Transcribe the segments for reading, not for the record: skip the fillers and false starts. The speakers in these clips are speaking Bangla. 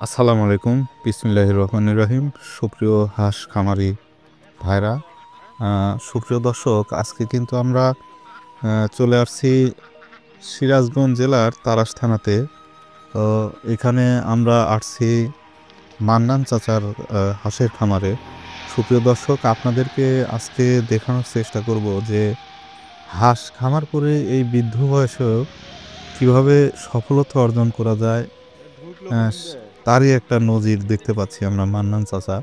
আসসালামু আলাইকুম। বিসমিল্লাহির রহমানির রহিম। সুপ্রিয় হাঁস খামারি ভাইরা, সুপ্রিয় দর্শক, আজকে কিন্তু আমরা চলে আসছি সিরাজগঞ্জ জেলার তাড়াশ থানাতে। তো এখানে আমরা আসছি মান্নান চাচার হাঁসের খামারে। সুপ্রিয় দর্শক, আপনাদেরকে আজকে দেখানোর চেষ্টা করব যে হাঁস খামার করে এই বৃদ্ধ বয়সেও কিভাবে সফলতা অর্জন করা যায়। তারই একটা নজির দেখতে পাচ্ছি আমরা মান্নান চাচা।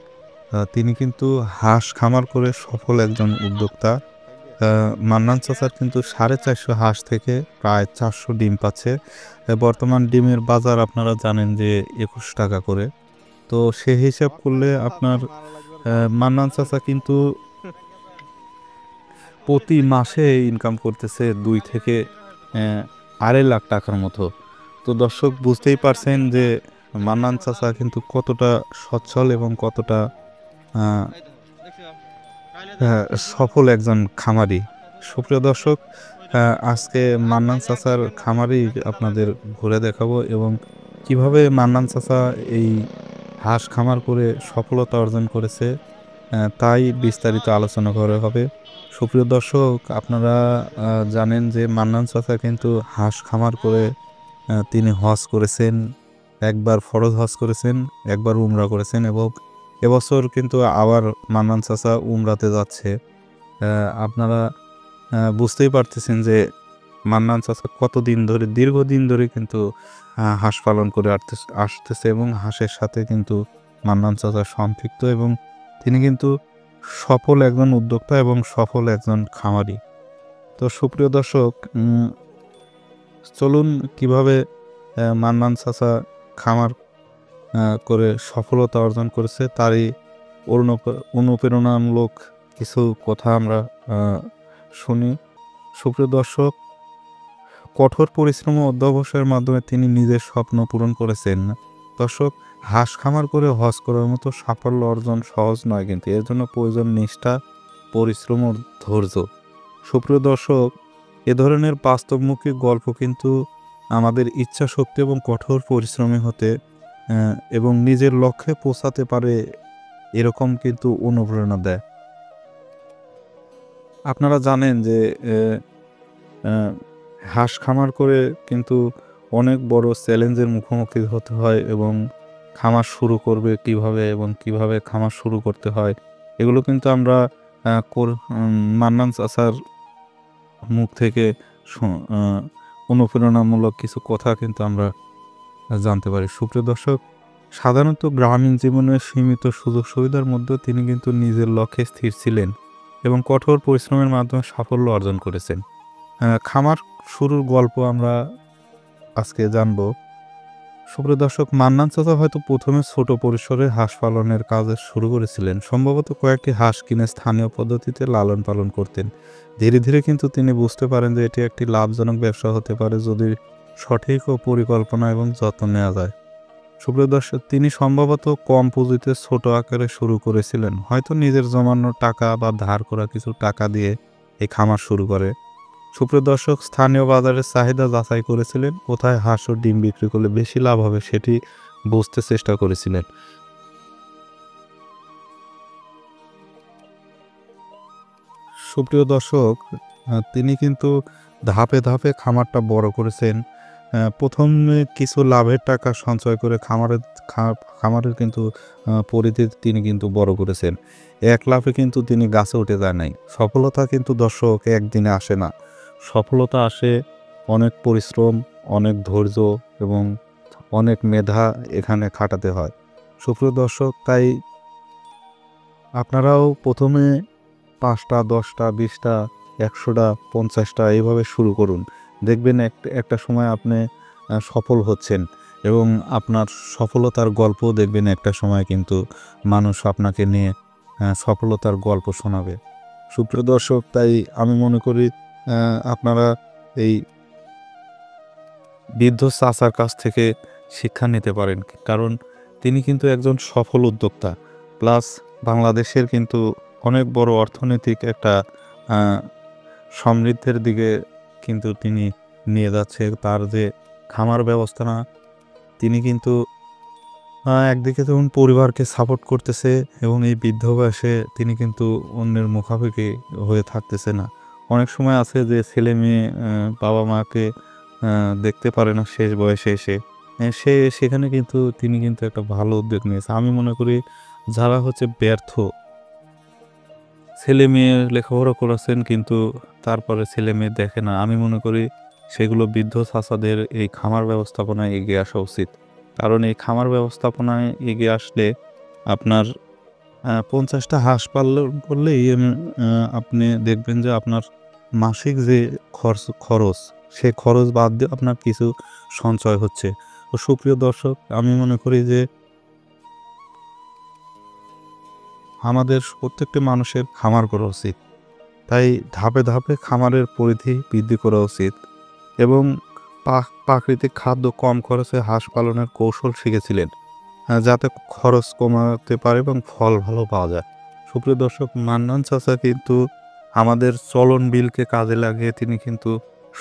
তিনি কিন্তু হাঁস খামার করে সফল একজন উদ্যোক্তা। মান্নান চাচার কিন্তু 450 হাঁস থেকে প্রায় 400 ডিম পাচ্ছে। বর্তমান ডিমের বাজার আপনারা জানেন যে 21 টাকা করে। তো সে হিসাব করলে আপনার মান্নান চাচা কিন্তু প্রতি মাসে ইনকাম করতেছে 2 থেকে 2.5 লাখ টাকার মতো। তো দর্শক, বুঝতেই পারছেন যে মান্নান চাচা কিন্তু কতটা সচ্ছল এবং কতটা আহ, সফল একজন খামারি। সুপ্রিয় দর্শক, আজকে মান্নান চাচার খামারি আপনাদের ঘুরে দেখাবো এবং কিভাবে মান্নান চাচা এই হাঁস খামার করে সফলতা অর্জন করেছে, তাই বিস্তারিত আলোচনা করা হবে। সুপ্রিয় দর্শক, আপনারা জানেন যে মান্নান চাচা কিন্তু হাঁস খামার করে তিনি হজ করেছেন, একবার ফরজ হজ করেছেন, একবার উমরা করেছেন এবং এবছর কিন্তু আবার মান্নান চাচা উমরাতে যাচ্ছে। আপনারা বুঝতেই পারতেছেন যে মান্নান চাচা কতদিন ধরে, দীর্ঘদিন ধরে কিন্তু হাঁস পালন করে আসতেছে এবং হাঁসের সাথে কিন্তু মান্নান চাচা সম্পৃক্ত এবং তিনি কিন্তু সফল একজন উদ্যোক্তা এবং সফল একজন খামারি। তো সুপ্রিয় দর্শক, চলুন কিভাবে মান্নান চাচা খামার করে সফলতা অর্জন করেছে তারই অনুপ্রেরণামূলক কিছু কথা আমরা শুনি। সুপ্রিয় দর্শক, কঠোর পরিশ্রম ও অধ্যবসায়ের মাধ্যমে তিনি নিজের স্বপ্ন পূরণ করেছেন। দর্শক, হাঁস খামার করে হজ করার মতো সাফল্য অর্জন সহজ নয়, কিন্তু এর জন্য প্রয়োজন নিষ্ঠা, পরিশ্রম ও ধৈর্য। সুপ্রিয় দর্শক, এ ধরনের বাস্তবমুখী গল্প কিন্তু আমাদের ইচ্ছা শক্তি এবং কঠোর পরিশ্রমী হতে এবং নিজের লক্ষ্যে পৌঁছাতে পারে এরকম কিন্তু অনুপ্রেরণা দেয়। আপনারা জানেন যে আহ, হাঁস খামার করে কিন্তু অনেক বড় চ্যালেঞ্জের মুখোমুখি হতে হয় এবং খামার শুরু করবে কিভাবে এবং কিভাবে খামার শুরু করতে হয়, এগুলো কিন্তু আমরা মান্নান চাচার মুখ থেকে অনুপ্রেরণামূলক কিছু কথা কিন্তু আমরা জানতে পারি। সুপ্রিয় দর্শক, সাধারণত গ্রামীণ জীবনের সীমিত সুযোগ সুবিধার মধ্যে তিনি কিন্তু নিজের লক্ষ্যে স্থির ছিলেন এবং কঠোর পরিশ্রমের মাধ্যমে সাফল্য অর্জন করেছেন। খামার শুরুর গল্প আমরা আজকে জানব। সুপ্রিয় দর্শক, মান্নান চাচা হয়তো প্রথমে ছোট পরিসরে হাঁস পালনের কাজ শুরু করেছিলেন। সম্ভবত কয়েকটি হাঁস কিনে স্থানীয় পদ্ধতিতে লালন পালন করতেন। ধীরে ধীরে কিন্তু তিনি বুঝতে পারেন যে এটি একটি লাভজনক ব্যবসা হতে পারে যদি সঠিক ও পরিকল্পনা এবং যত্ন নেওয়া যায়। সুপ্রিয় দর্শক, তিনি সম্ভবত কম পুঁজিতে ছোট আকারে শুরু করেছিলেন, হয়তো নিজের জমানো টাকা বা ধার করা কিছু টাকা দিয়ে এই খামার শুরু করে। সুপ্রিয় দর্শক, স্থানীয় বাজারের চাহিদা যাচাই করেছিলেন, কোথায় হাঁস ও ডিম বিক্রি করলে বেশি লাভ হবে সেটি বুঝতে চেষ্টা করেছিলেন। সুপ্রিয় দর্শক, তিনি কিন্তু ধাপে ধাপে খামারটা বড় করেছেন। প্রথমে কিছু লাভের টাকা সঞ্চয় করে খামারের কিন্তু পরিধি তিনি কিন্তু বড় করেছেন। এক লাফে কিন্তু তিনি গাছে উঠে যায় নাই। সফলতা কিন্তু দর্শক একদিনে আসে না। সফলতা আসে অনেক পরিশ্রম, অনেক ধৈর্য এবং অনেক মেধা এখানে খাটাতে হয়। সুপ্রিয় দর্শক, তাই আপনারাও প্রথমে 5টা, 10টা, 20টা, 100টা, 50টা এইভাবে শুরু করুন। দেখবেন একটা সময় আপনি সফল হচ্ছেন এবং আপনার সফলতার গল্প দেখবেন একটা সময় কিন্তু মানুষ আপনাকে নিয়ে সফলতার গল্প শোনাবে। সুপ্রিয় দর্শক, তাই আমি মনে করি আপনারা এই বৃদ্ধ চাচার কাছ থেকে শিক্ষা নিতে পারেন, কারণ তিনি কিন্তু একজন সফল উদ্যোক্তা, প্লাস বাংলাদেশের কিন্তু অনেক বড় অর্থনৈতিক একটা আহ, সমৃদ্ধের দিকে কিন্তু তিনি নিয়ে যাচ্ছে। তার যে খামার ব্যবস্থা, তিনি কিন্তু একদিকে যেমন পরিবারকে সাপোর্ট করতেছে এবং এই বৃদ্ধ বয়সে তিনি কিন্তু অন্যের মুখাপেক্ষি হয়ে থাকতেছে না। অনেক সময় আছে যে ছেলে-মেয়ে বাবা-মাকে দেখতে পারে না শেষ বয়সে এসে। সেখানে কিন্তু তিনি কিন্তু একটা ভালো উদ্যোগ নিয়েছে। আমি মনে করি যারা হচ্ছে ব্যর্থ ছেলে-মেয়ে লেখাপড়া করেছেন কিন্তু তারপরে ছেলে-মেয়ে দেখে না। আমি মনে করি সেগুলো বৃদ্ধ চাচাদের এই খামার ব্যবস্থাপনায় এগিয়ে আসা উচিত। কারণ এই খামার ব্যবস্থাপনায় এগিয়ে আসলে আপনার ৫০ টা হাঁস পালন করলেই আপনি দেখবেন যে আপনার মাসিক যে খরচ, সে খরচ বাদ দিয়ে আপনার কিছু সঞ্চয় হচ্ছে। তো সুপ্রিয় দর্শক, আমি মনে করি যে আমাদের প্রত্যেকটি মানুষের খামার করা উচিত। তাই ধাপে, ধাপে খামারের পরিধি বৃদ্ধি করা উচিত এবং প্রাকৃতিক খাদ্য কম খরচে হাঁস পালনের কৌশল শিখেছিলেন। যাতে খরচ কমাতে পারে এবং ফল ভালো পাওয়া যায়। সুপ্রিয় দর্শক, মান্নান চাচা কিন্তু আমাদের চলন বিলকে কাজে লাগিয়ে তিনি কিন্তু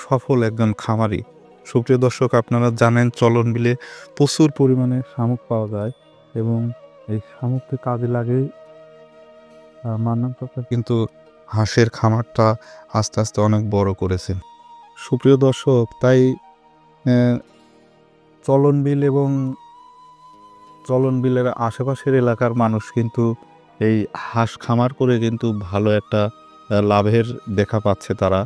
সফল একজন খামারি। সুপ্রিয় দর্শক, আপনারা জানেন চলন বিলে প্রচুর পরিমাণে শামুক পাওয়া যায় এবং এই শামুককে কাজে লাগিয়ে মান্নান চাচা কিন্তু হাঁসের খামারটা আস্তে, আস্তে অনেক বড় করেছেন। সুপ্রিয় দর্শক, তাই চলন বিল এবং চলন বিলের আশেপাশের এলাকার মানুষ কিন্তু এই হাঁস খামার করে কিন্তু ভালো একটা লাভের দেখা পাচ্ছে তারা।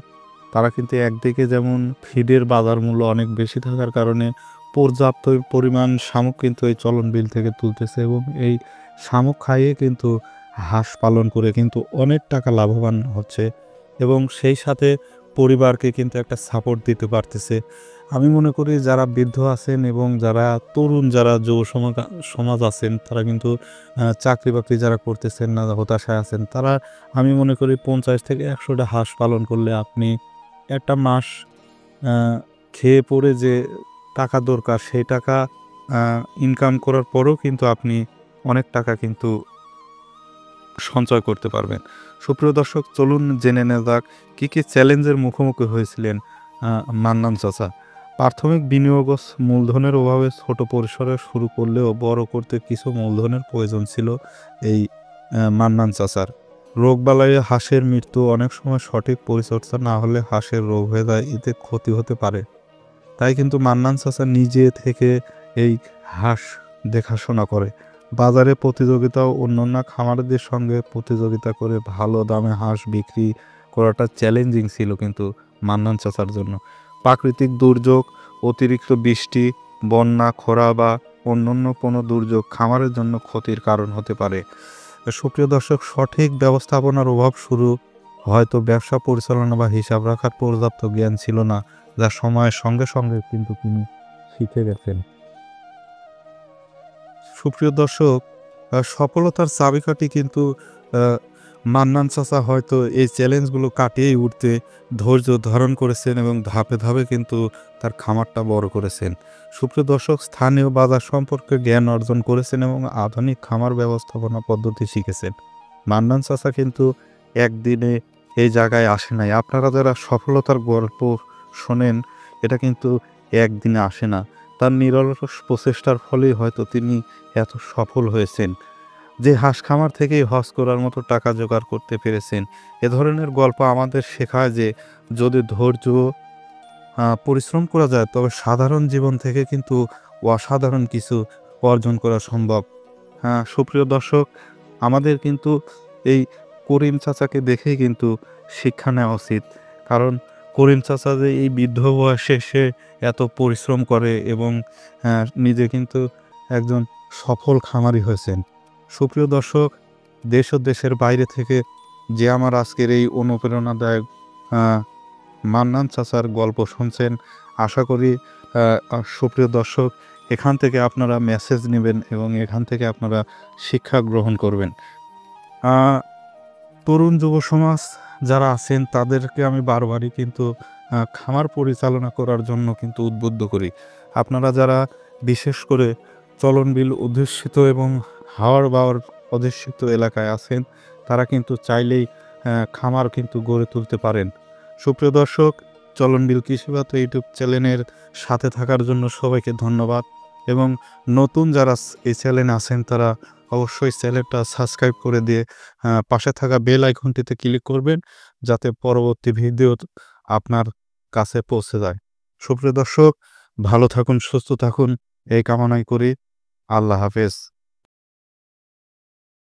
তারা কিন্তু একদিকে যেমন ফিডের বাজার মূল্য অনেক বেশি থাকার কারণে পর্যাপ্ত পরিমাণ শামুক কিন্তু এই চলন বিল থেকে তুলতেছে এবং এই শামুক খাইয়ে কিন্তু হাঁস পালন করে কিন্তু অনেক টাকা লাভবান হচ্ছে এবং সেই সাথে পরিবারকে কিন্তু একটা সাপোর্ট দিতে পারতেছে। আমি মনে করি যারা বৃদ্ধ আছেন এবং যারা তরুণ, যারা যুব সমাজ আছেন, তারা কিন্তু চাকরি-বাকরি যারা করতেছেন না, হতাশায় আছেন, তারা আমি মনে করি ৫০ থেকে ১০০ টা হাঁস পালন করলে আপনি একটা মাস আ খেয়ে পরে যে টাকা দরকার, সেই টাকা আ ইনকাম করার পরেও কিন্তু আপনি অনেক টাকা কিন্তু সঞ্চয় করতে পারবেন। সুপ্রিয় দর্শক, চলুন জেনে নেওয়া যাক কী, কী চ্যালেঞ্জের মুখোমুখি হয়েছিলেন মান্নান চাচা। প্রাথমিক বিনিয়োগ ও মূলধনের অভাবে ছোট পরিসরে শুরু করলেও বড় করতে কিছু মূলধনের প্রয়োজন ছিল এই মান্নান চাচার। রোগবালাই হাঁসের মৃত্যু, অনেক সময় সঠিক পরিচর্যা না হলে হাঁসের রোগ হয়ে যায়, এতে ক্ষতি হতে পারে। তাই কিন্তু মান্নান চাচা নিজে থেকে এই হাঁস দেখাশোনা করে। বাজারে প্রতিযোগিতা ও অন্যান্য খামারিদের সঙ্গে প্রতিযোগিতা করে ভালো দামে হাঁস বিক্রি করাটা চ্যালেঞ্জিং ছিল কিন্তু মান্নান চাচার জন্য। প্রাকৃতিক দুর্যোগ, অতিরিক্ত বৃষ্টি, বন্যা, খরা বা অন্যান্য কোনো দুর্যোগ খামারের জন্য ক্ষতির কারণ হতে পারে। সুপ্রিয় দর্শক, সঠিক ব্যবস্থাপনার অভাব শুরু হয়তো ব্যবসা পরিচালনা বা হিসাব রাখার পর্যাপ্ত জ্ঞান ছিল না, যা সময়ের সঙ্গে, সঙ্গে কিন্তু তিনি শিখে গেছেন। সুপ্রিয় দর্শক, সফলতার চাবিকাঠি কিন্তু আ মান্নান চাচা হয়তো এই চ্যালেঞ্জগুলো কাটিয়েই উঠতে ধৈর্য ধারণ করেছেন এবং ধাপে, ধাপে কিন্তু তার খামারটা বড় করেছেন। সুপ্রিয় দর্শক, স্থানীয় বাজার সম্পর্কে জ্ঞান অর্জন করেছেন এবং আধুনিক খামার ব্যবস্থাপনা পদ্ধতি শিখেছেন। মান্নান চাচা কিন্তু একদিনে এই জায়গায় আসে নাই। আপনারা যারা সফলতার গল্প শোনেন, এটা কিন্তু একদিনে আসে না। তার নিরলস প্রচেষ্টার ফলেই হয়তো তিনি এত সফল হয়েছেন। যে হাঁস খামার থেকেই হজ করার মতো টাকা জোগাড় করতে পেরেছেন। এ ধরনের গল্প আমাদের শেখায় যে যদি ধৈর্য পরিশ্রম করা যায় তবে সাধারণ জীবন থেকে কিন্তু অসাধারণ কিছু অর্জন করা সম্ভব। সুপ্রিয় দর্শক, আমাদের কিন্তু এই করিম চাচাকে দেখেই কিন্তু শিক্ষা নেওয়া উচিত। কারণ করিম চাচা যে এই বৃদ্ধ বয়সে সে এত পরিশ্রম করে এবং নিজে কিন্তু একজন সফল খামারি হয়েছেন। সুপ্রিয় দর্শক, দেশ ও দেশের বাইরে থেকে যে আমার আজকের এই অনুপ্রেরণাদায়ক আ মান্নান চাচার গল্প শুনছেন, আশা করি সুপ্রিয় দর্শক, এখান থেকে আপনারা মেসেজ নিবেন এবং এখান থেকে আপনারা শিক্ষা গ্রহণ করবেন। আ তরুণ যুব সমাজ যারা আছেন তাদেরকে আমি বারবারই কিন্তু খামার পরিচালনা করার জন্য কিন্তু উদ্বুদ্ধ করি। আপনারা যারা বিশেষ করে চলন বিল অধ্যুষিত এবং হাওর-বাওর অধ্যুষিত এলাকায় আছেন, তারা কিন্তু চাইলেই খামার কিন্তু গড়ে তুলতে পারেন। সুপ্রিয় দর্শক, চলন বিল কৃষিবার্তা ইউটিউব চ্যানেলের সাথে থাকার জন্য সবাইকে ধন্যবাদ। এবং নতুন যারা এই চ্যানেলে আছেন তারা অবশ্যই চ্যানেলটা সাবস্ক্রাইব করে দিয়ে পাশে থাকা বেল আইকনটিতে ক্লিক করবেন, যাতে পরবর্তী ভিডিও আপনার কাছে পৌঁছে যায়। সুপ্রিয় দর্শক, ভালো থাকুন, সুস্থ থাকুন এই কামনাই করি। আল্লাহ হাফেজ।